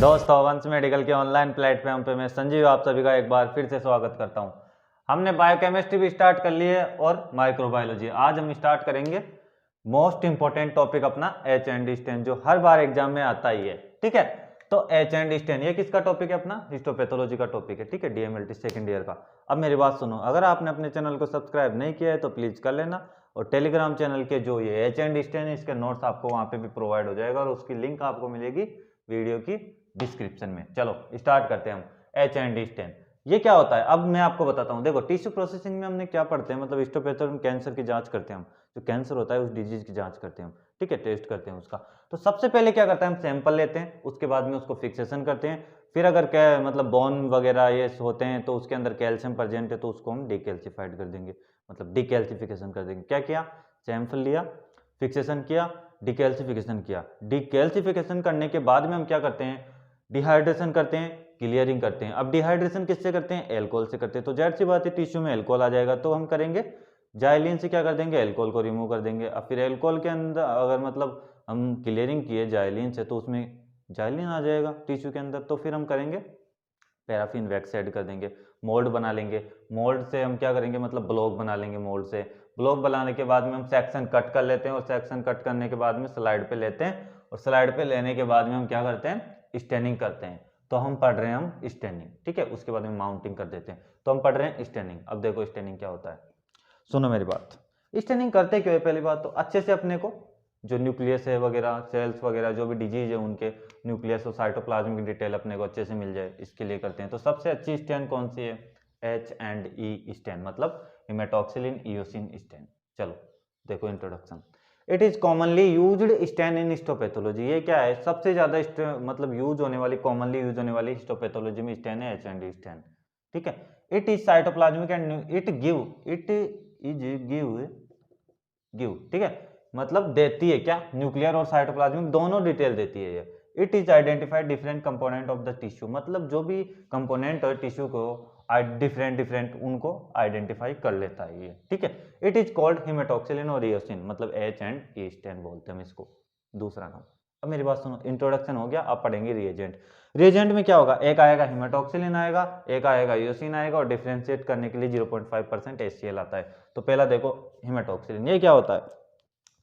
दोस्तों वंश मेडिकल के ऑनलाइन प्लेटफॉर्म पे मैं संजीव आप सभी का एक बार फिर से स्वागत करता हूं। हमने बायोकेमिस्ट्री भी स्टार्ट कर ली है और माइक्रोबायोलॉजी। आज हम स्टार्ट करेंगे मोस्ट इंपोर्टेंट टॉपिक अपना एच एंड स्टेन, जो हर बार एग्जाम में आता ही है। ठीक है, तो एच एंड स्टेन ये किसका टॉपिक है? अपना हिस्टोपैथोलॉजी का टॉपिक है। ठीक है, डीएमएलटी सेकंड ईयर का। अब मेरी बात सुनो, अगर आपने अपने चैनल को सब्सक्राइब नहीं किया है तो प्लीज कर लेना, और टेलीग्राम चैनल के जो ये एच एंड स्टेन इसके नोट्स आपको वहां पे भी प्रोवाइड हो जाएगा और उसकी लिंक आपको मिलेगी वीडियो की डिस्क्रिप्शन में। चलो स्टार्ट करते हैं हम एच एंड स्टेन। ये क्या होता है अब मैं आपको बताता हूँ। देखो टिश्यू प्रोसेसिंग में हमने क्या पढ़ते हैं, मतलब हिस्टोपैथोलॉजी में कैंसर की जांच करते हैं हम, जो कैंसर होता है उस डिजीज की जांच करते हैं हम। ठीक है, टेस्ट करते हैं उसका। तो सबसे पहले क्या करते हैं, हम सैंपल लेते हैं, उसके बाद में उसको फिक्सेशन करते हैं। फिर अगर क्या मतलब बोन वगैरह ये होते हैं तो उसके अंदर कैल्शियम प्रेजेंट है तो उसको हम डिकैल्सिफाइड कर देंगे, मतलब डिकैल्सिफिकेशन कर देंगे। क्या किया, सैंपल लिया, फिक्सेशन किया, डिकैल्सिफिकेशन किया। डिकैल्सिफिकेशन करने के बाद में हम क्या करते हैं, डिहाइड्रेशन करते हैं, क्लियरिंग करते हैं। अब डिहाइड्रेशन किससे करते हैं? एल्कोहल से करते हैं। तो जाहिर सी बात है टिश्यू में एल्कोहल आ जाएगा, तो हम करेंगे जाइलिन से क्या कर देंगे, एल्कोहल को रिमूव कर देंगे। अब फिर एल्कोहल के अंदर अगर मतलब हम क्लियरिंग किए जाइलिन से तो उसमें जाइलिन आ जाएगा टिश्यू के अंदर, तो फिर हम करेंगे पैराफिन वैक्स ऐड कर देंगे, मोल्ड बना लेंगे। मोल्ड से हम क्या करेंगे, मतलब ब्लॉक बना लेंगे। मोल्ड से ब्लॉक बनाने के बाद में हम सेक्शन कट कर लेते हैं, और सेक्शन कट करने के बाद में स्लाइड पे लेते हैं, और स्लाइड पे लेने के बाद में हम क्या करते हैं, स्टेनिंग करते हैं। तो हम पढ़ रहे हैं हम स्टेनिंग। ठीक है, उसके बाद में माउंटिंग कर देते हैं। तो हम पढ़ रहे हैं स्टेनिंग। अब देखो स्टेनिंग क्या होता है, सुनो मेरी बात। स्टेनिंग करते क्यों है? पहली बात तो अच्छे से अपने को जो न्यूक्लियस है वगैरह, सेल्स वगैरह जो भी डिजीज है उनके न्यूक्लियस और साइटोप्लाज्म की डिटेल अपने को अच्छे से मिल जाए, इसके लिए करते हैं। तो सबसे अच्छी स्टेन कौन सी है? एच एंड ई स्टेन, मतलब हेमेटॉक्सिलिन इयोसिन स्टेन। चलो देखो introduction. It is commonly used stain in histopathology. ये क्या है, सबसे ज्यादा मतलब यूज होने वाली, कॉमनली यूज होने वाली हिस्टोपैथोलॉजी में स्टेन है एच एंड ई स्टेन। ठीक है, it is cytoplasmic and it is give. ठीक है, मतलब देती है क्या, न्यूक्लियर और साइटोप्लाज्मिक दोनों डिटेल देती है ये। It is identified different component of the tissue, मतलब जो भी कंपोनेंट है टिश्यू को डिफरेंट डिफरेंट उनको आइडेंटिफाई कर लेता है ये। ठीक है, इट इज कॉल्ड हेमेटॉक्सिलिन और इयोसिन, मतलब एच एंड ई स्टेन बोलते हैं हम इसको, दूसरा नाम। अब मेरी बात सुनो, इंट्रोडक्शन हो गया, अब पढ़ेंगे रिएजेंट। रिएजेंट में क्या होगा, एक आएगा हेमेटॉक्सिलिन आएगा, एक आएगा इयोसिन आएगा, और डिफरेंशिएट करने के लिए 0.5% HCl आता है। तो पहला देखो हेमेटॉक्सिलिन, ये क्या होता है?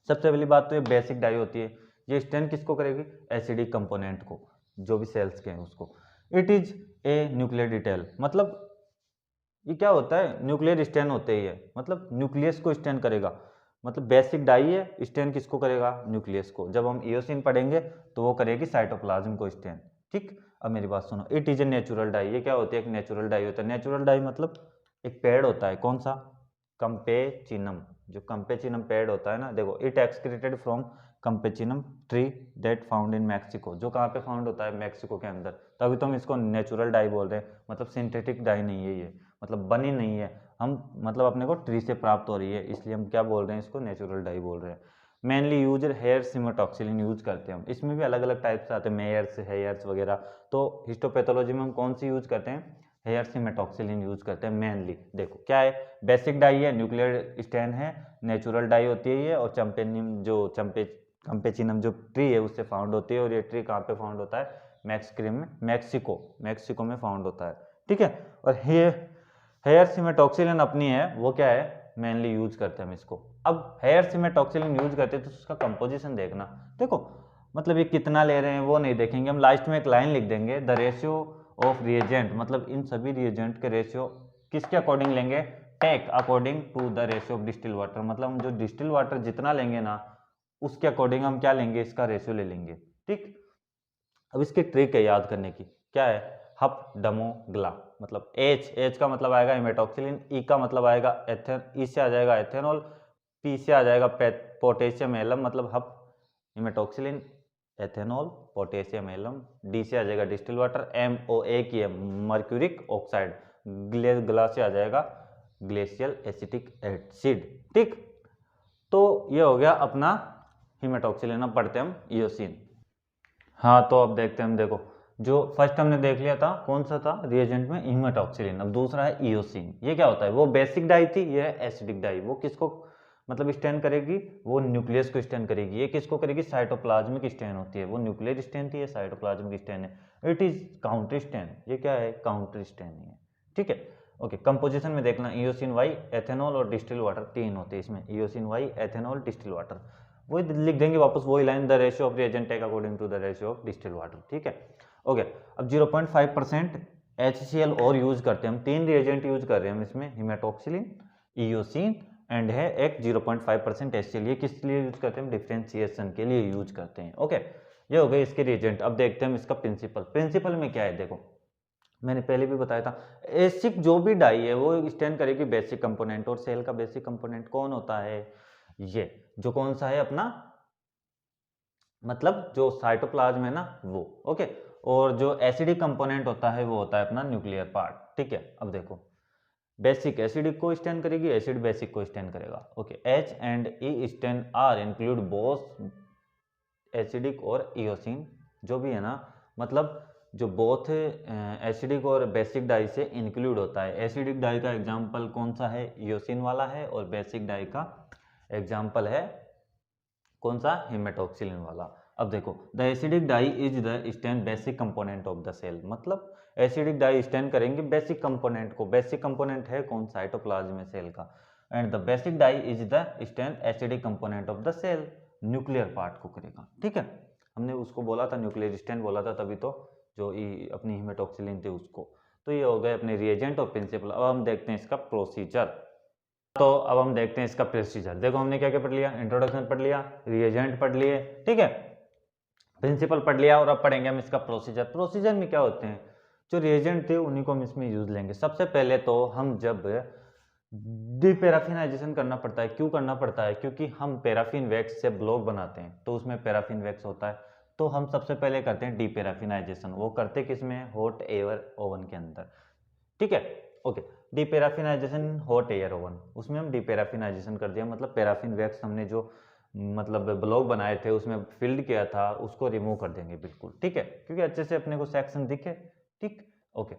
सबसे पहली बात तो ये बेसिक डाई होती है। ये स्टेन किसको करेगी? एसिडिक कंपोनेंट को, जो भी सेल्स के हैं उसको। It is a nuclear detail, मतलब ये क्या होता है, न्यूक्लियर स्टेन होते ही है, मतलब न्यूक्लियस को स्टेन करेगा। मतलब बेसिक डाई है, स्टेन किसको करेगा? न्यूक्लियस को। जब हम इयोसिन पढ़ेंगे तो वो करेगी साइटोप्लाज्म को स्टेन। ठीक, अब मेरी बात सुनो, it is a natural die. ये क्या होती है? एक नेचुरल डाई होता है। नेचुरल डाई मतलब एक पेड़ होता है, कौन सा? कंपेचिनम। जो कंपेचिनम पेड़ होता है ना, देखो it excreted from campechianum tree that found in Mexico. जो कहाँ पे फाउंड होता है? मैक्सिको के अंदर। तभी तो हम इसको नेचुरल डाई बोल रहे हैं, मतलब सिंथेटिक डाई नहीं है ये, मतलब बनी नहीं है हम, मतलब अपने को ट्री से प्राप्त हो रही है, इसलिए हम क्या बोल रहे हैं, इसको नेचुरल डाई बोल रहे हैं। Mainly use hair haematoxylin use करते हैं हम। इसमें भी अलग अलग टाइप्स आते हैं, मेयर्स, हेयर्स वगैरह। तो हिस्टोपैथोलॉजी में हम कौन सी यूज करते हैं? हेयर हेमेटॉक्सिलिन यूज करते हैं मेनली। देखो क्या है, बेसिक डाई है, न्यूक्लियर स्टेन है, नेचुरल डाई होती है ये, और चंपेनियम जो कंपेचिनम जो ट्री है उससे फाउंड होती है। और ये ट्री कहाँ पे फाउंड होता है? मैक्सिक्रीम में, मैक्सिको में फाउंड होता है। ठीक है, और हेयर हेमेटॉक्सिलिन अपनी है, वो क्या है, मेनली यूज करते हैं हम इसको। अब हेयर हेमेटॉक्सिलिन यूज करते हैं तो उसका कंपोजिशन देखना। देखो मतलब ये कितना ले रहे हैं वो नहीं देखेंगे हम, लास्ट में एक लाइन लिख देंगे, द रेशियो ऑफ रिएजेंट, मतलब इन सभी रिएजेंट के रेशियो किसके अकॉर्डिंग लेंगे? Take according to the ratio of distil water, मतलब हम जो डिस्टिल वाटर जितना लेंगे ना उसके अकॉर्डिंग हम क्या लेंगे, इसका रेशियो ले लेंगे। ठीक, अब इसकी ट्रिक है याद करने की, क्या है? हप डमो ग्ला, मतलब एच का मतलब आएगा हेमेटॉक्सिलिन, ई का मतलब आएगा एथेन, ई से आ जाएगा एथेनॉल, पी से आ जाएगा पोटेशियम एलम, मतलब हप haematoxylin ethanol potassium alum, D से आ जाएगा डिस्टिल वाटर, एम ओ ए की है मर्क्यूरिक ऑक्साइड, ग्ला से आ जाएगा ग्लेशियल एसिटिक एसिड। ठीक, तो ये हो गया अपना हेमेटॉक्सिलिन। अब पढ़ते हैं हम इयोसिन। हाँ तो अब देखते हैं हम, देखो जो फर्स्ट हमने देख लिया था कौन सा था रिएजेंट में, हेमेटॉक्सिलिन। अब दूसरा है इयोसिन। ये क्या होता है? वो बेसिक डाई थी, ये है एसिडिक डाई। वो किसको मतलब स्टेन करेगी, वो न्यूक्लियस को स्टेन करेगी। ये किसको करेगी? साइटोप्लाज्मिक स्टेन होती है, वो न्यूक्लियर स्टेन थी, ये साइटोप्लाज्मिक स्टेन है। इट इज काउंटर स्टेन, ये क्या है? काउंटर स्टेन है, ठीक है। ओके, कंपोजिशन में देखना, ईओसिन वाई, एथेनॉल और डिस्टिल वाटर, 3 होते हैं इसमें, eosin Y, ethanol, distil water. वही लिख देंगे वापस वही line, the ratio of reagent take according to the ratio of distil water, ठीक है। ओके, अब 0.5% HCl और यूज करते हैं हम, 3 रिएजेंट यूज कर रहे हैं हम इसमें, हिमेटॉक्सिलिन, ईओसिन एंड है एक 0.5% HCl। ये किस लिए यूज करते हैं? डिफ्रेंसिएशन के लिए यूज करते हैं। ओके, ये हो गए इसके रिएजेंट। अब देखते हैं हम इसका प्रिंसिपल। प्रिंसिपल में क्या है? देखो, मैंने पहले भी बताया था, एसिक जो भी डाई है वो स्टैंड करेगी बेसिक कंपोनेंट, और सेल का बेसिक कंपोनेंट कौन होता है? ये जो कौन सा है अपना, मतलब जो साइटोप्लाज्म है ना वो। ओके, और जो एसिडिक कंपोनेंट होता है वो होता है अपना न्यूक्लियर पार्ट, ठीक है। अब देखो, बेसिक एसिडिक को स्टैंड करेगी, एसिड बेसिक को स्टैंड करेगा। Okay, H and E stand are include both acidic और ईओसिन, जो भी है ना, मतलब जो बोथ एसिडिक और बेसिक डाई से इंक्लूड होता है। एसिडिक डाई का एग्जांपल कौन सा है? ईओसिन वाला है, और बेसिक डाई का एग्जांपल है कौन सा? हिमेटॉक्सिलिन वाला। अब देखो, the acidic dye is the stand basic component of the cell, मतलब एसिडिक डाई स्टैंड करेंगे बेसिक कंपोनेंट को। बेसिक कंपोनेंट है कौन? साइटोप्लाज्म में सेल का। And the basic dye is the stand acidic component of the cell, nuclear part को करेगा, ठीक है। हमने उसको बोला था न्यूक्लियर स्टैंड बोला था, तभी तो जो अपनी हिमेटॉक्सिलिन थी उसको। तो ये हो गए अपने रिएजेंट और प्रिंसिपल। अब हम देखते हैं इसका प्रोसीजर। तो अब हम देखते हैं इसका प्रोसीजर। देखो, हमने क्या क्या पढ़ लिया? इंट्रोडक्शन पढ़ लिया, रिएजेंट पढ़ लिए, ठीक है, प्रिंसिपल पढ़ लिया, और अब पढ़ेंगे हम इसका प्रोसीजर। प्रोसीजर में क्या होते हैं? जो रिएजेंट थे उन्हीं को हम इसमें यूज लेंगे। सबसे पहले तो हम जब डीपैराफिनाइजेशन करना पड़ता है। क्यों करना पड़ता है? क्योंकि हम पैराफिन वैक्स से ब्लॉक बनाते हैं, तो उसमें पैराफिन वैक्स होता है, तो हम सबसे पहले करते हैं डीपैराफिनाइजेशन। वो करते किस में? हॉट एयर ओवन के अंदर, ठीक है। ओके, डीपैराफिनाइजेशन हॉट एयर ओवन, उसमें हम डीपैराफिनाइजेशन कर दिया, मतलब पैराफिन वैक्स हमने जो मतलब ब्लॉक बनाए थे उसमें फिल्ड किया था उसको रिमूव कर देंगे बिल्कुल, ठीक है, क्योंकि अच्छे से अपने को सेक्शन दिखे, ठीक। ओके,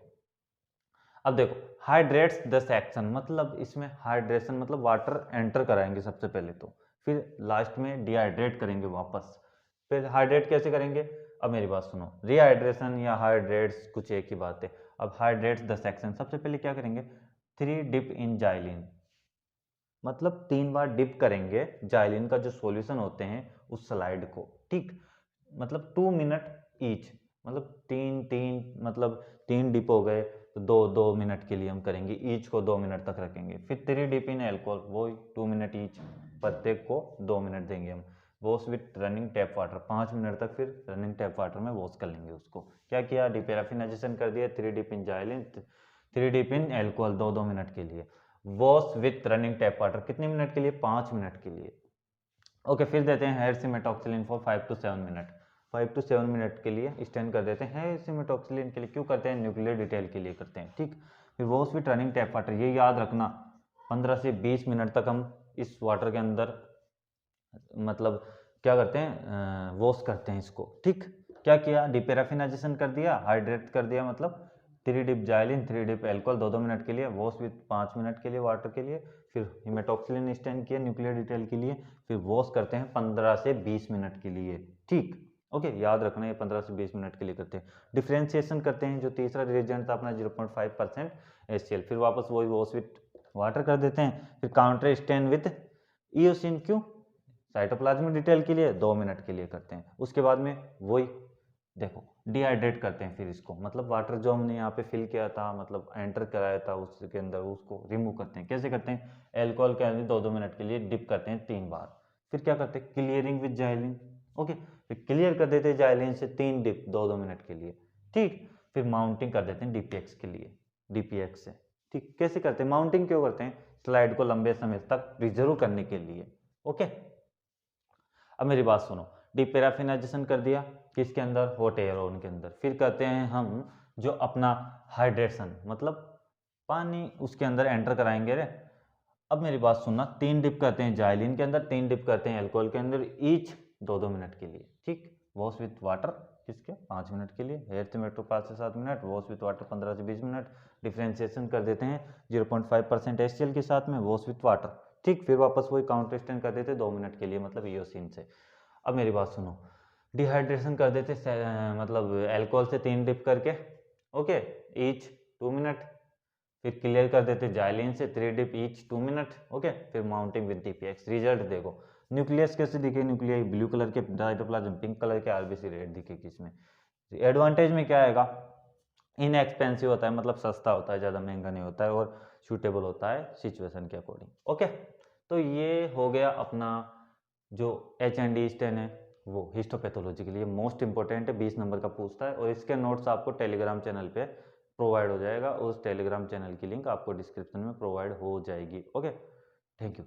अब देखो, हाइड्रेट्स द सेक्शन, मतलब इसमें हाइड्रेशन मतलब वाटर एंटर कराएंगे सबसे पहले तो, फिर लास्ट में डिहाइड्रेट करेंगे वापस। फिर हाइड्रेट कैसे करेंगे? अब मेरी बात सुनो, रिहाइड्रेशन या हाइड्रेट्स कुछ एक ही बात है। अब हाइड्रेट्स द सेक्शन, सबसे पहले क्या करेंगे? 3 डिप इन जाइलिन, मतलब 3 बार डिप करेंगे जाइलिन का जो सॉल्यूशन होते हैं उस स्लाइड को, ठीक। मतलब 2 मिनट ईच, मतलब 3 मतलब 3 डिप हो गए तो 2 मिनट के लिए हम करेंगे, ईच को 2 मिनट तक रखेंगे। फिर 3 डिप इन एल्कोहल, वो 2 मिनट ईच, प्रत्येक को 2 मिनट देंगे हम। Wash with running tap water, 5 minute तक फिर रनिंग टैप वाटर में वॉश कर लेंगे उसको। क्या किया? डिपैराफिनाइजेशन कर दिया, 3 dip in xylene, 3 dip in alcohol 2 minute के लिए। Wash with running tap water कितने मिनट के लिए? 5 मिनट के लिए। ओके, फिर देते हैं Harris haematoxylin for 5 to 7 minute, 5 to 7 minute के लिए स्टैंड कर देते हैं हेयर सिमेटॉक्सिलिन के लिए। क्यों करते हैं? न्यूक्लियर डिटेल के लिए करते हैं, ठीक। फिर wash with running tap water, ये याद रखना 15 से 20 मिनट तक हम इस वाटर के अंदर मतलब क्या करते हैं? वॉश करते हैं इसको, ठीक। क्या किया? डिपैराफिनाइजेशन कर दिया, हाइड्रेट कर दिया, मतलब 3 dip xylene 3 dip alcohol 2 minute के लिए, वॉश विथ 5 मिनट के लिए वाटर के लिए। फिर हिमेटॉक्सिलिन स्टैंड किया न्यूक्लियर डिटेल के लिए, फिर वॉश करते हैं 15 से 20 मिनट के लिए, ठीक। ओके, याद रखना ये 15 से 20 मिनट के लिए करते हैं। डिफ्रेंसिएशन करते हैं, जो तीसरा रिएजेंट था अपना 0.5% HCl, फिर वापस वही वॉश विथ वाटर कर देते हैं। फिर काउंटर स्टैंड विथ ईओसिन, क्यों? साइटोप्लाज्मिक डिटेल के लिए 2 मिनट के लिए करते हैं। उसके बाद में वही देखो डिहाइड्रेट करते हैं फिर इसको, मतलब वाटर जो हमने यहाँ पे फिल किया था, मतलब एंटर कराया था उसके अंदर, उसको रिमूव करते हैं। कैसे करते हैं? एल्कोहल के अंदर 2 मिनट के लिए डिप करते हैं 3 बार। फिर क्या करते हैं? Clearing with xylene. ओके, फिर क्लियर कर देते हैं जाइलिन से 3 डिप 2 मिनट के लिए, ठीक। फिर माउंटिंग कर देते हैं डीपीएक्स के लिए, डीपीएक्स से, ठीक। कैसे करते हैं माउंटिंग? क्यों करते हैं? स्लाइड को लंबे समय तक प्रिजर्व करने के लिए। ओके, अब मेरी बात सुनो, डिपैराफिनाइजेशन कर दिया किसके अंदर? हॉट एयर ओवन के अंदर। फिर करते हैं हम जो अपना हाइड्रेशन, मतलब पानी उसके अंदर एंटर कराएंगे रे। अब मेरी बात सुनना, 3 डिप करते हैं जाइलिन के अंदर, 3 डिप करते हैं अल्कोहल के अंदर, ईच 2 मिनट के लिए, ठीक। वॉश विथ वाटर किसके? 5 मिनट के लिए। हेयर सिमेट्रो 5 से 7 मिनट, वॉश विथ वाटर 15 से 20 मिनट। डिफ्रेंसिएशन कर देते हैं 0.5% HCl के साथ में, वॉश विथ वाटर, ठीक, फिर वापस वही काउंटर स्टैंड कर देते 2 मिनट के लिए, मतलब ईओसिन से। अब मेरी बात सुनो, डिहाइड्रेशन कर देते मतलब अल्कोहल से 3 डिप करके, ओके, ईच 2 मिनट। फिर क्लियर कर देते जाइलिन से 3 डिप ईच 2 मिनट, ओके। फिर माउंटिंग विद टीपीएक्स। रिजल्ट देखो, न्यूक्लियस कैसे दिखे, न्यूक्लियाई ब्लू कलर के, साइटोप्लाज्म पिंक कलर के, आरबीसी रेड दिखेगी इसमें। एडवांटेज में क्या आएगा, इनएक्सपेंसिव होता है, मतलब सस्ता होता है, ज़्यादा महंगा नहीं होता है, और सूटेबल होता है सिचुएशन के अकॉर्डिंग, ओके। तो ये हो गया अपना जो HND स्टेन है वो हिस्टोपैथोलॉजी के लिए मोस्ट इंपॉर्टेंट है, 20 नंबर का पूछता है। और इसके नोट्स आपको टेलीग्राम चैनल पे प्रोवाइड हो जाएगा, उस टेलीग्राम चैनल की लिंक आपको डिस्क्रिप्शन में प्रोवाइड हो जाएगी, ओके। Thank you.